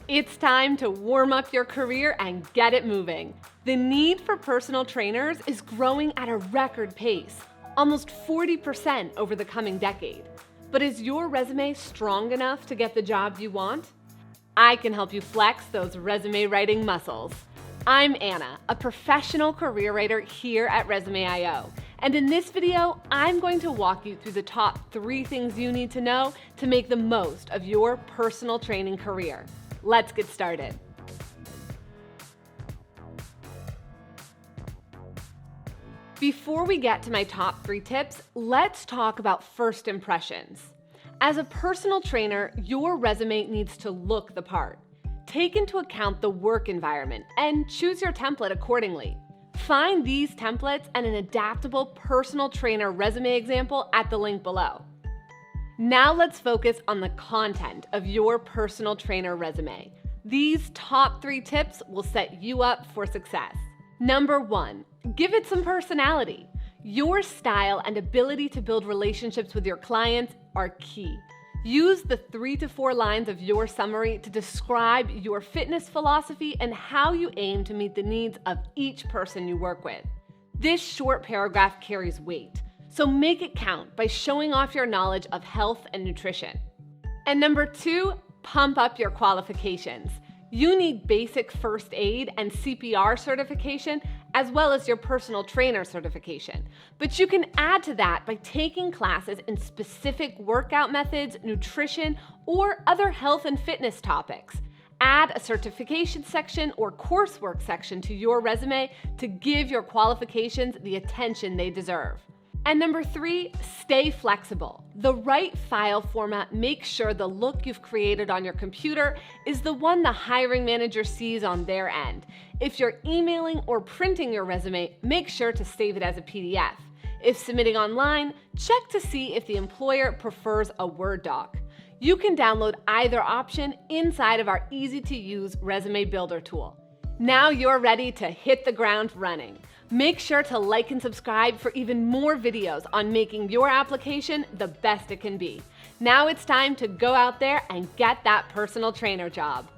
It's time to warm up your career and get it moving. The need for personal trainers is growing at a record pace, almost 40% over the coming decade. But is your resume strong enough to get the job you want? I can help you flex those resume writing muscles. I'm Anna, a professional career writer here at Resume.io. And in this video, I'm going to walk you through the top 3 things you need to know to make the most of your personal training career. Let's get started. Before we get to my top 3 tips, let's talk about first impressions. As a personal trainer, your resume needs to look the part. Take into account the work environment and choose your template accordingly. Find these templates and an adaptable personal trainer resume example at the link below. Now let's focus on the content of your personal trainer resume. These top 3 tips will set you up for success. Number 1, give it some personality. Your style and ability to build relationships with your clients are key. Use the 3 to 4 lines of your summary to describe your fitness philosophy and how you aim to meet the needs of each person you work with. This short paragraph carries weight, so make it count by showing off your knowledge of health and nutrition. And number 2, pump up your qualifications. You need basic first aid and CPR certification, as well as your personal trainer certification. But you can add to that by taking classes in specific workout methods, nutrition, or other health and fitness topics. Add a certification section or coursework section to your resume to give your qualifications the attention they deserve. And number 3, stay flexible. The right file format makes sure the look you've created on your computer is the one the hiring manager sees on their end. If you're emailing or printing your resume, make sure to save it as a PDF. If submitting online, check to see if the employer prefers a Word doc. You can download either option inside of our easy-to-use resume builder tool. Now you're ready to hit the ground running. Make sure to like and subscribe for even more videos on making your application the best it can be. Now it's time to go out there and get that personal trainer job.